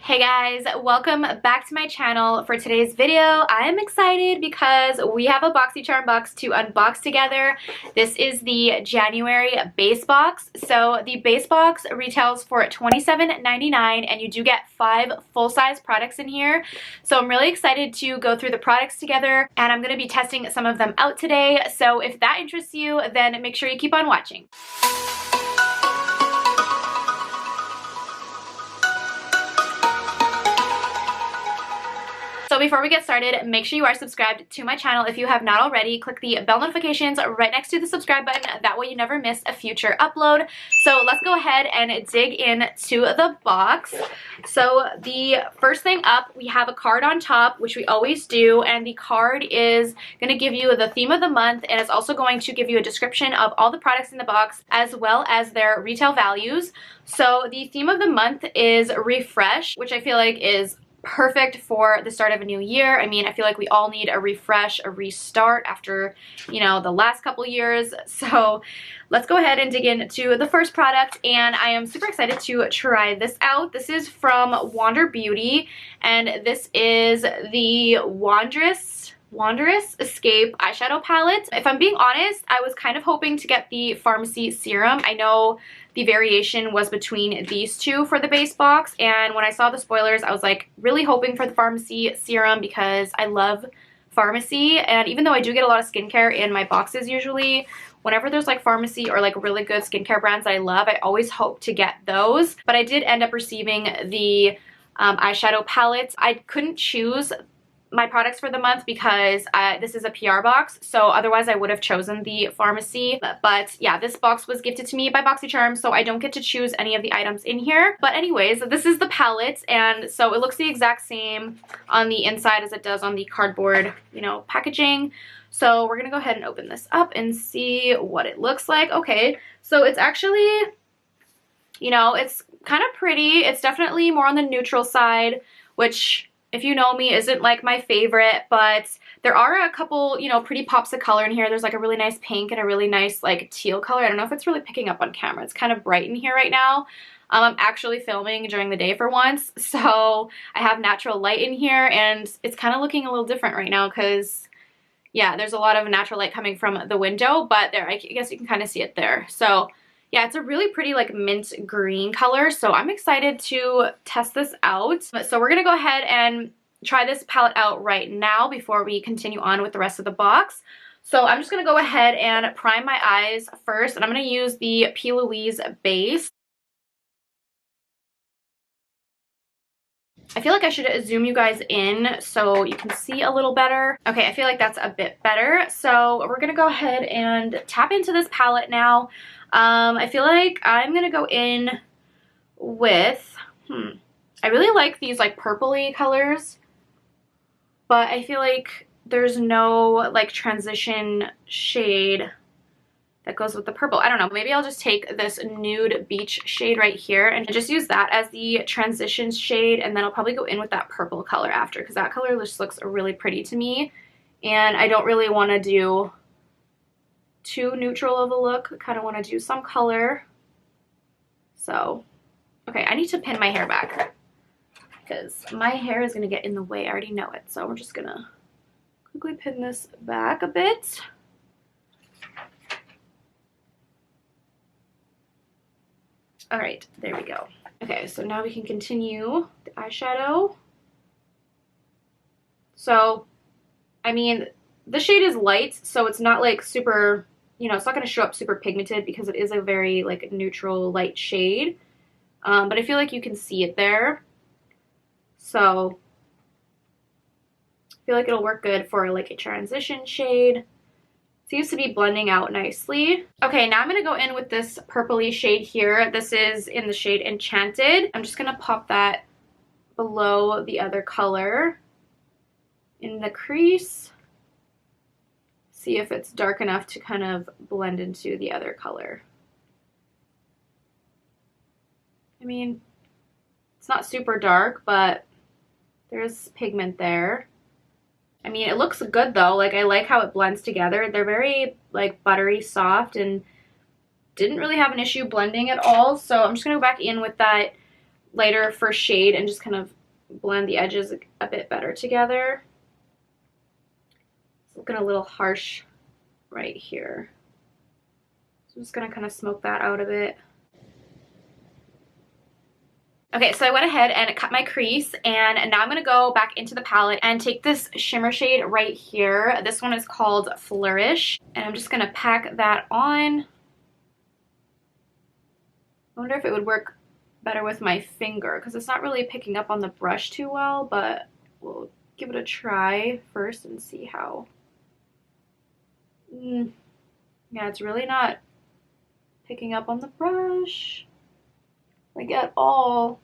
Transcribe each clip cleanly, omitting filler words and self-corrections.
Hey guys, welcome back to my channel. For today's video, I am excited because we have a BOXYCHARM box to unbox together. This is the January base box. So the base box retails for $27.99 and you do get 5 full-size products in here. So I'm really excited to go through the products together and I'm going to be testing some of them out today. So if that interests you, then make sure you keep on watching. So before we get started, make sure you are subscribed to my channel if you have not already. Click the bell notifications right next to the subscribe button. That way you never miss a future upload. So let's go ahead and dig into the box. So the first thing up, we have a card on top, which we always do. And the card is going to give you the theme of the month. And it's also going to give you a description of all the products in the box as well as their retail values. So the theme of the month is refresh, which I feel like is perfect for the start of a new year. I mean, I feel like we all need a refresh, a restart after, you know, the last couple years. So let's go ahead and dig into the first product, and I am super excited to try this out. This is from Wander Beauty, and this is the Wanderous Escape eyeshadow palette. If I'm being honest, I was kind of hoping to get the Pharmacy Serum. I know the variation was between these two for the base box, and when I saw the spoilers, I was like really hoping for the Pharmacy Serum because I love Pharmacy, and even though I do get a lot of skincare in my boxes usually, whenever there's like Pharmacy or like really good skincare brands that I love, I always hope to get those. But I did end up receiving the eyeshadow palettes. I couldn't choose my products for the month because this is a PR box, so otherwise I would have chosen the Pharmacy. But yeah, this box was gifted to me by BOXYCHARM, so I don't get to choose any of the items in here. But anyways, this is the palette, and so it looks the exact same on the inside as it does on the cardboard, you know, packaging. So we're gonna go ahead and open this up and see what it looks like. Okay, so it's actually, you know, it's kind of pretty. It's definitely more on the neutral side, which, if you know me, isn't like my favorite, but there are a couple, you know, pretty pops of color in here. There's like a really nice pink and a really nice like teal color. I don't know if it's really picking up on camera. It's kind of bright in here right now. I'm actually filming during the day for once, so I have natural light in here, and it's kind of looking a little different right now because, yeah, there's a lot of natural light coming from the window, but there, I guess you can kind of see it there. So yeah, it's a really pretty like mint green color, so I'm excited to test this out. So we're gonna go ahead and try this palette out right now before we continue on with the rest of the box. So I'm just gonna go ahead and prime my eyes first, and I'm gonna use the P. Louise base. I feel like I should zoom you guys in so you can see a little better. Okay, I feel like that's a bit better. So we're gonna go ahead and tap into this palette now. I feel like I'm gonna go in with, I really like these like purpley colors, but I feel like there's no like transition shade that goes with the purple. I don't know, maybe I'll just take this nude beach shade right here and just use that as the transition shade, and then I'll probably go in with that purple color after, because that color just looks really pretty to me, and I don't really want to do too neutral of a look. I kind of want to do some color. So, okay, I need to pin my hair back because my hair is going to get in the way. I already know it. So we're just going to quickly pin this back a bit. All right, there we go. Okay, so now we can continue the eyeshadow. So, I mean, the shade is light, so it's not like super, you know, it's not going to show up super pigmented because it is a very like neutral light shade. But I feel like you can see it there. So I feel like it'll work good for like a transition shade. Seems to be blending out nicely. Okay, now I'm going to go in with this purpley shade here. This is in the shade Enchanted. I'm just going to pop that below the other color in the crease. See if it's dark enough to kind of blend into the other color. I mean, it's not super dark, but there's pigment there. I mean, it looks good though. Like, I like how it blends together. They're very like buttery soft and didn't really have an issue blending at all. So I'm just gonna go back in with that lighter for shade and just kind of blend the edges a bit better together. It's looking a little harsh right here. So I'm just gonna kind of smoke that out a bit. Okay, so I went ahead and cut my crease, and now I'm going to go back into the palette and take this shimmer shade right here. This one is called Flourish, and I'm just going to pack that on. I wonder if it would work better with my finger, because it's not really picking up on the brush too well, but we'll give it a try first and see how. Yeah, it's really not picking up on the brush, like, at all.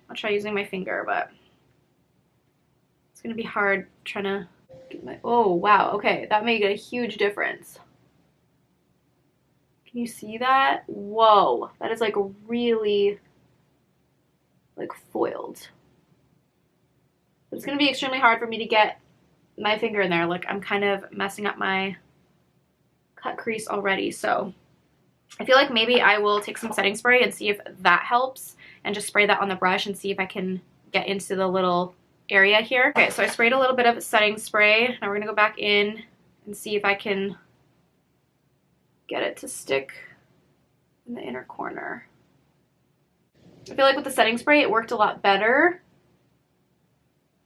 I'll try using my finger, but it's gonna be hard trying to get my, oh wow, okay, that made a huge difference. Can you see that? Whoa, that is like really like foiled. But it's gonna be extremely hard for me to get my finger in there. Like, I'm kind of messing up my cut crease already, so I feel like maybe I will take some setting spray and see if that helps, and just spray that on the brush and see if I can get into the little area here. Okay, so I sprayed a little bit of setting spray. Now we're gonna go back in and see if I can get it to stick in the inner corner. I feel like with the setting spray it worked a lot better.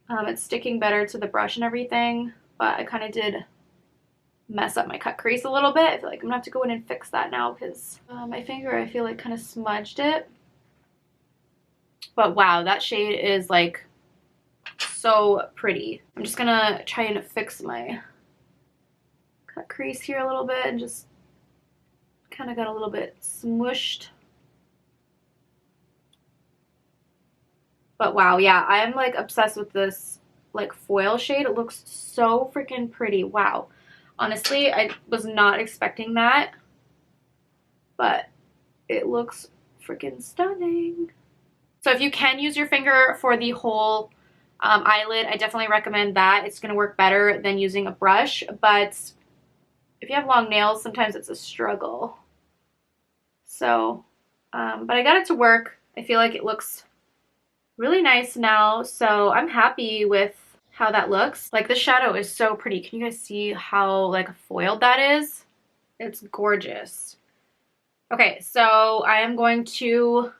It's sticking better to the brush and everything, but I kind of did mess up my cut crease a little bit. I feel like I'm gonna have to go in and fix that now, because my finger, I feel like, kind of smudged it. But wow, that shade is like so pretty. I'm just gonna try and fix my cut crease here a little bit, and just kind of got a little bit smushed. But wow, yeah, I am like obsessed with this like foil shade. It looks so freaking pretty. Wow. Honestly, I was not expecting that, but it looks freaking stunning. So if you can use your finger for the whole eyelid, I definitely recommend that. It's going to work better than using a brush, but if you have long nails, sometimes it's a struggle. So, but I got it to work. I feel like it looks really nice now, so I'm happy with how that looks. Like, the shadow is so pretty. Can you guys see how like foiled that is? It's gorgeous. Okay, so I am going to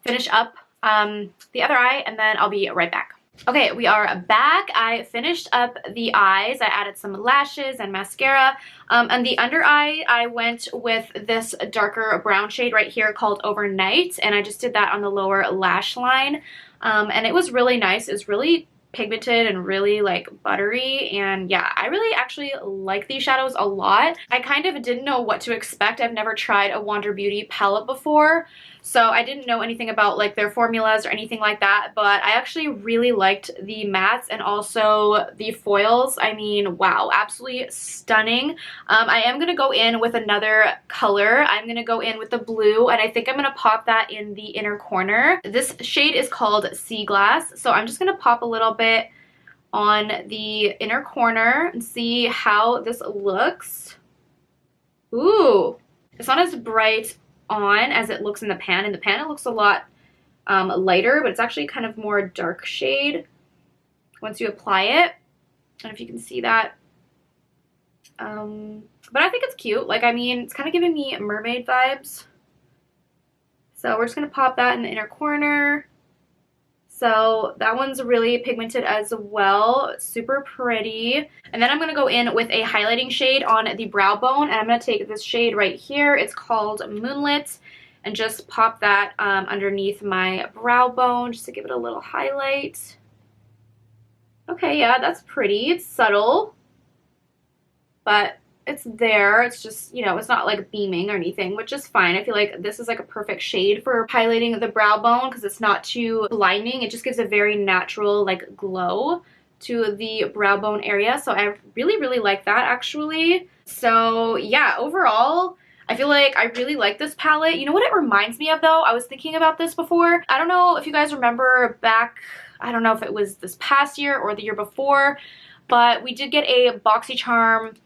finish up the other eye, and then I'll be right back. Okay, we are back. I finished up the eyes. I added some lashes and mascara. And the under eye, I went with this darker brown shade right here called Overnight, and I just did that on the lower lash line. And it was really nice. It was really pigmented and really like buttery, and yeah, I really actually like these shadows a lot. I kind of didn't know what to expect. I've never tried a Wander Beauty palette before, so I didn't know anything about like their formulas or anything like that, but I actually really liked the mattes and also the foils. I mean, wow, absolutely stunning. I am going to go in with another color. I'm going to go in with the blue, and I think I'm going to pop that in the inner corner. This shade is called Sea Glass, so I'm just going to pop a little bit on the inner corner and see how this looks. Ooh, it's not as bright on as it looks in the pan. In the pan it looks a lot lighter, but it's actually kind of more dark shade once you apply it. I don't know if you can see that. But I think it's cute. Like, I mean, it's kind of giving me mermaid vibes. So we're just going to pop that in the inner corner. So that one's really pigmented as well. Super pretty. And then I'm going to go in with a highlighting shade on the brow bone. And I'm going to take this shade right here. It's called Moonlit. And just pop that underneath my brow bone just to give it a little highlight. Okay, yeah, that's pretty. It's subtle, but it's there. It's just, you know, it's not like beaming or anything, which is fine. I feel like this is like a perfect shade for highlighting the brow bone because it's not too blinding. It just gives a very natural like glow to the brow bone area. So I really, really like that actually. So yeah, overall, I feel like I really like this palette. You know what it reminds me of though? I was thinking about this before. I don't know if you guys remember back, I don't know if it was this past year or the year before, but we did get a BOXYCHARM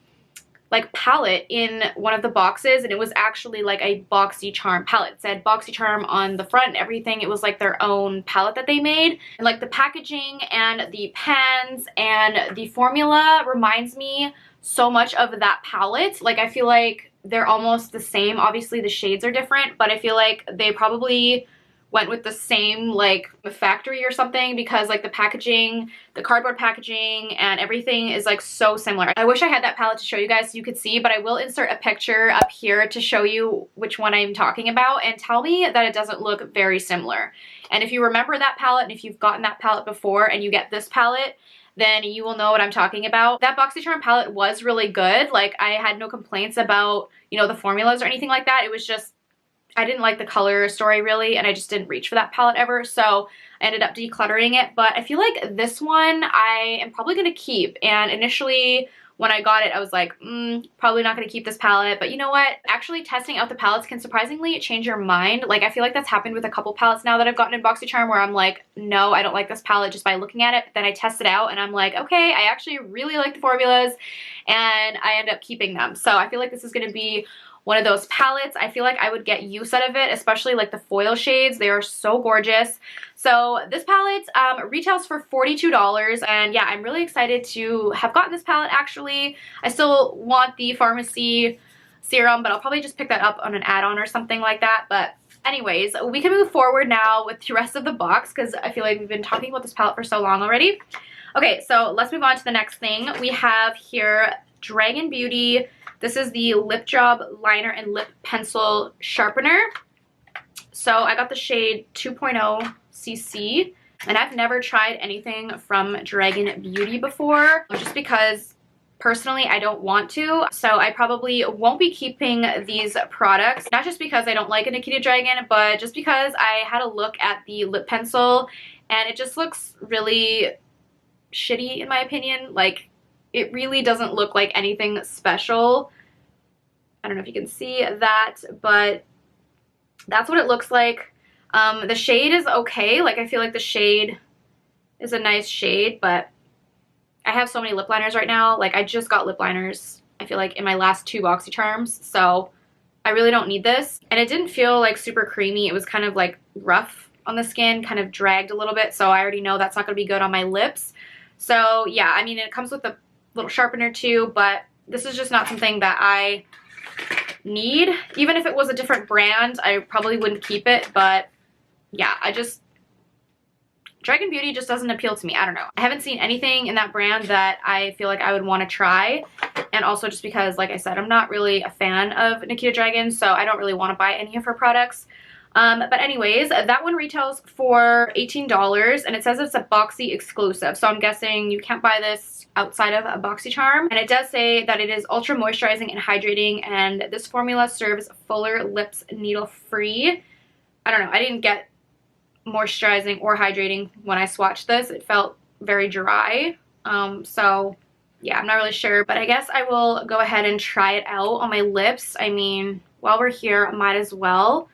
like palette in one of the boxes, and it was actually like a BOXYCHARM palette. It said BOXYCHARM on the front and everything. It was like their own palette that they made. And like the packaging and the pens and the formula reminds me so much of that palette. Like I feel like they're almost the same. Obviously the shades are different, but I feel like they probably went with the same like factory or something, because like the packaging, the cardboard packaging and everything is like so similar. I wish I had that palette to show you guys so you could see, but I will insert a picture up here to show you which one I'm talking about, and tell me that it doesn't look very similar. And if you remember that palette, and if you've gotten that palette before and you get this palette, then you will know what I'm talking about. That BOXYCHARM palette was really good. Like I had no complaints about, you know, the formulas or anything like that. It was just, I didn't like the color story really, and I just didn't reach for that palette ever, so I ended up decluttering it. But I feel like this one I am probably going to keep, and initially when I got it I was like, probably not going to keep this palette, but you know what? Actually testing out the palettes can surprisingly change your mind. Like I feel like that's happened with a couple palettes now that I've gotten in BOXYCHARM, where I'm like, no, I don't like this palette just by looking at it, but then I test it out and I'm like, okay, I actually really like the formulas, and I end up keeping them. So I feel like this is going to be one of those palettes. I feel like I would get use out of it, especially like the foil shades. They are so gorgeous. So this palette retails for $42, and yeah, I'm really excited to have gotten this palette actually. I still want the Pharmacy serum, but I'll probably just pick that up on an add-on or something like that. But anyways, we can move forward now with the rest of the box, because I feel like we've been talking about this palette for so long already. Okay, so let's move on to the next thing. We have here Dragon Beauty. This is the Lip Job Liner and Lip Pencil Sharpener. So I got the shade 2.0 CC, and I've never tried anything from Dragon Beauty before, just because personally I don't want to. So I probably won't be keeping these products, not just because I don't like a Nikita Dragon, but just because I had a look at the lip pencil and it just looks really shitty in my opinion. Like it really doesn't look like anything special. I don't know if you can see that, but that's what it looks like. The shade is okay. Like I feel like the shade is a nice shade, but I have so many lip liners right now. Like I just got lip liners, I feel like in my last 2 BOXYCHARMs, so I really don't need this. And it didn't feel like super creamy. It was kind of like rough on the skin, kind of dragged a little bit, so I already know that's not going to be good on my lips. So yeah, I mean it comes with a little sharpener too, but this is just not something that I need. Even if it was a different brand, I probably wouldn't keep it, but yeah, Dragon Beauty just doesn't appeal to me. I don't know. I haven't seen anything in that brand that I feel like I would want to try, and also just because, like I said, I'm not really a fan of Nikita Dragon, so I don't really want to buy any of her products. But anyways, that one retails for $18, and it says it's a Boxy exclusive, so I'm guessing you can't buy this outside of a BOXYCHARM. And it does say that it is ultra moisturizing and hydrating, and this formula serves fuller lips needle free. I don't know, I didn't get moisturizing or hydrating when I swatched this. It felt very dry, so yeah, I'm not really sure, but I guess I will go ahead and try it out on my lips. I mean, while we're here, I might as well.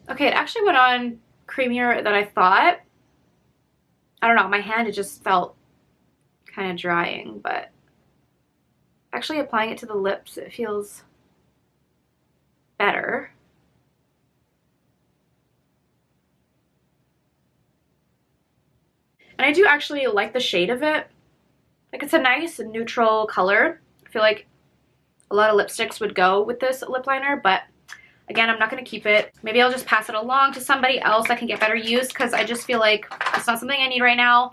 Okay, it actually went on creamier than I thought. I don't know, my hand, it just felt kind of drying, but actually applying it to the lips, it feels better. And I do actually like the shade of it. Like it's a nice neutral color. I feel like a lot of lipsticks would go with this lip liner, but again, I'm not going to keep it. Maybe I'll just pass it along to somebody else that can get better use, because I just feel like it's not something I need right now.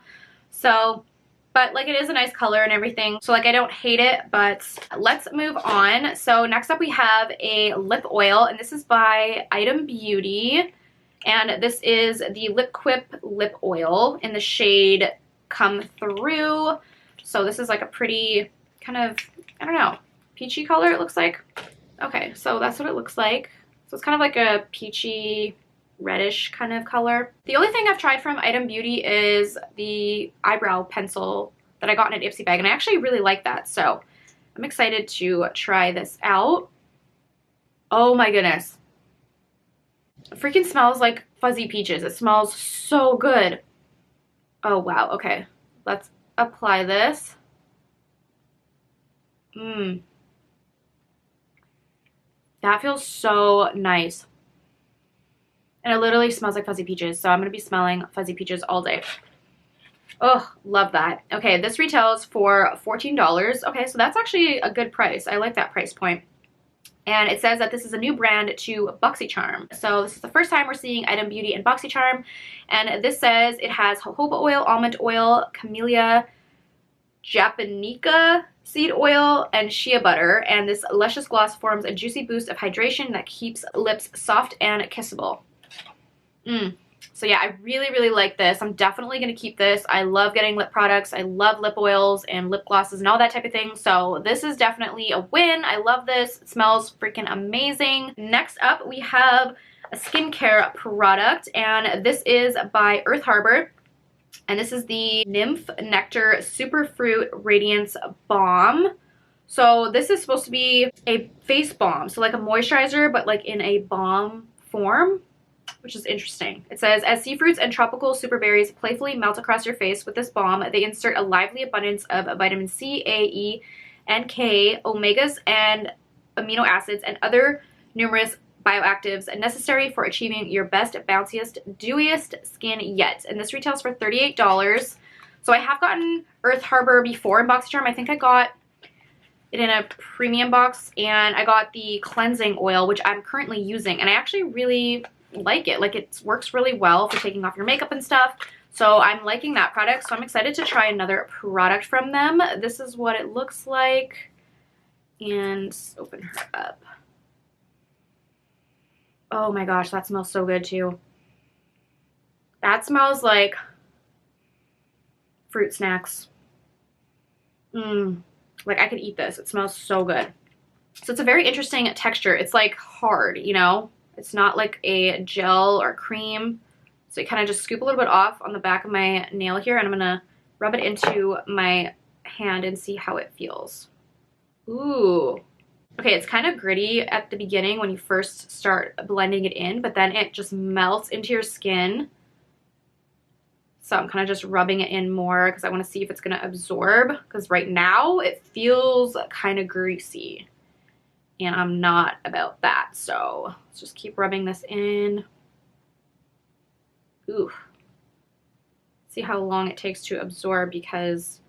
So, but like it is a nice color and everything. So like I don't hate it, but let's move on. So next up we have a lip oil, and this is by Item Beauty. And this is the Lip Quip Lip Oil in the shade Come Through. So this is like a pretty kind of, I don't know, peachy color it looks like. Okay, so that's what it looks like. So it's kind of like a peachy reddish kind of color. The only thing I've tried from Item Beauty is the eyebrow pencil that I got in an Ipsy bag, and I actually really like that. So I'm excited to try this out. Oh my goodness. It freaking smells like fuzzy peaches. It smells so good. Oh, wow. Okay. Let's apply this. That feels so nice. And it literally smells like fuzzy peaches. So I'm going to be smelling fuzzy peaches all day. Oh, love that. Okay, this retails for $14. Okay, so that's actually a good price. I like that price point. And it says that this is a new brand to BOXYCHARM. So this is the first time we're seeing Item Beauty in BOXYCHARM. And this says it has jojoba oil, almond oil, camellia japonica seed oil, and shea butter. And this luscious gloss forms a juicy boost of hydration that keeps lips soft and kissable. So yeah, I really, really like this. I'm definitely going to keep this. I love getting lip products. I love lip oils and lip glosses and all that type of thing. So this is definitely a win. I love this. It smells freaking amazing. Next up, we have a skincare product, and this is by Earth Harbor. And this is the Nymph Nectar Superfruit Radiance Balm. So this is supposed to be a face balm. So like a moisturizer, but like in a balm form, which is interesting. It says, as sea fruits and tropical super berries playfully melt across your face with this balm, they insert a lively abundance of vitamin C, A, E, and K, omegas, and amino acids, and other numerous bioactives necessary for achieving your best, bounciest, dewiest skin yet. And this retails for $38. So I have gotten Earth Harbor before in BOXYCHARM. I think I got it in a premium box, and I got the cleansing oil, which I'm currently using, and I actually really like it. Like, it works really well for taking off your makeup and stuff. So I'm liking that product. So I'm excited to try another product from them. This is what it looks like. And open her up. Oh my gosh, that smells so good too. That smells like fruit snacks. Like, I could eat this. It smells so good. So it's a very interesting texture. It's like hard, you know? It's not like a gel or cream. So you kind of just scoop a little bit off on the back of my nail here, and I'm gonna rub it into my hand and see how it feels. Ooh. Okay, it's kind of gritty at the beginning when you first start blending it in, but then it just melts into your skin. So I'm kind of just rubbing it in more because I want to see if it's going to absorb, because right now it feels kind of greasy. And I'm not about that, so let's just keep rubbing this in. Ooh. See how long it takes to absorb, because,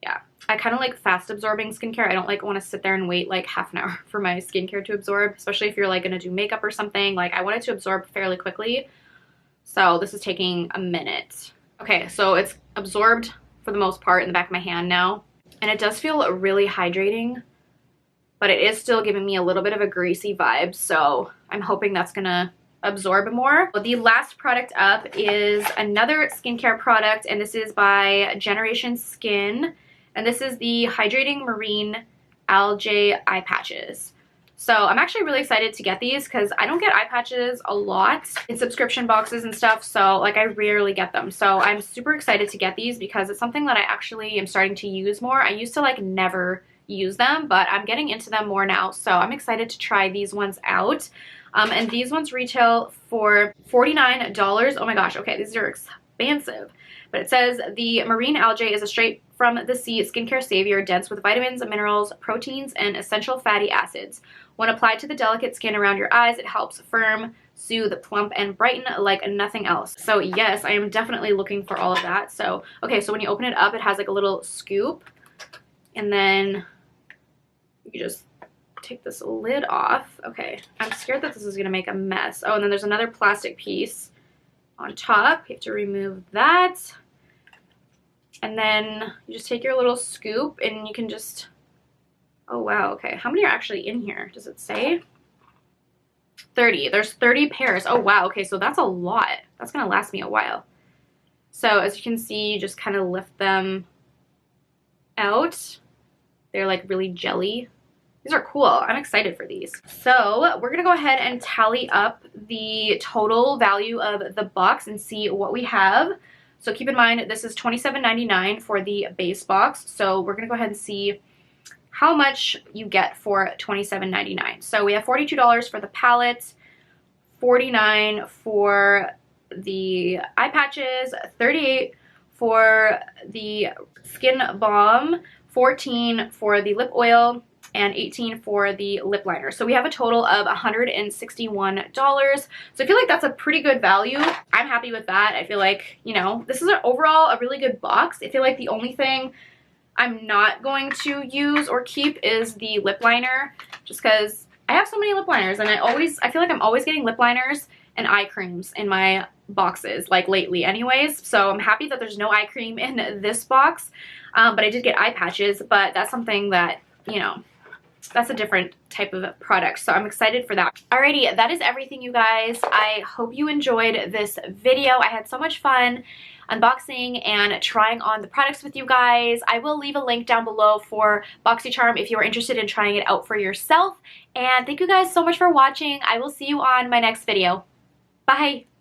yeah, I kind of like fast absorbing skincare. I don't like want to sit there and wait like half an hour for my skincare to absorb, especially if you're like going to do makeup or something. Like, I want it to absorb fairly quickly. So this is taking a minute. Okay, so it's absorbed for the most part in the back of my hand now. And it does feel really hydrating, but it is still giving me a little bit of a greasy vibe, so I'm hoping that's gonna absorb more. The last product up is another skincare product, and this is by Generation Skin, and this is the Hydrating Marine Algae Eye Patches. So I'm actually really excited to get these because I don't get eye patches a lot in subscription boxes and stuff, so like I rarely get them. So I'm super excited to get these because it's something that I actually am starting to use more. I used to like never use them, but I'm getting into them more now, so I'm excited to try these ones out. And these ones retail for $49. Oh my gosh, okay, these are expensive. But it says the marine algae is a straight from the sea skincare savior, dense with vitamins, minerals, proteins, and essential fatty acids. When applied to the delicate skin around your eyes, it helps firm, soothe, plump, and brighten like nothing else. So yes, I am definitely looking for all of that. So, okay, so when you open it up, it has like a little scoop, and then you just take this lid off. Okay, I'm scared that this is gonna make a mess. Oh, and then there's another plastic piece on top. You have to remove that. And then you just take your little scoop and you can just, oh wow, okay. How many are actually in here? Does it say? 30. There's 30 pairs. Oh wow, okay, so that's a lot. That's gonna last me a while. So as you can see, you just kind of lift them out. They're like really jelly. These are cool. I'm excited for these. So we're gonna go ahead and tally up the total value of the box and see what we have. So keep in mind, this is $27.99 for the base box. So we're gonna go ahead and see how much you get for $27.99. So we have $42 for the palette, $49 for the eye patches, $38 for the skin balm, $14 for the lip oil, and $18 for the lip liner. So we have a total of $161. So I feel like that's a pretty good value. I'm happy with that. I feel like, you know, this is overall a really good box. I feel like the only thing I'm not going to use or keep is the lip liner, just because I have so many lip liners, and I feel like I'm always getting lip liners and eye creams in my boxes, like lately anyways. So I'm happy that there's no eye cream in this box, but I did get eye patches, but that's something that, you know, that's a different type of product, so I'm excited for that. Alrighty, that is everything, you guys. I hope you enjoyed this video. I had so much fun unboxing and trying on the products with you guys. I will leave a link down below for BOXYCHARM if you are interested in trying it out for yourself. And thank you guys so much for watching. I will see you on my next video. Bye!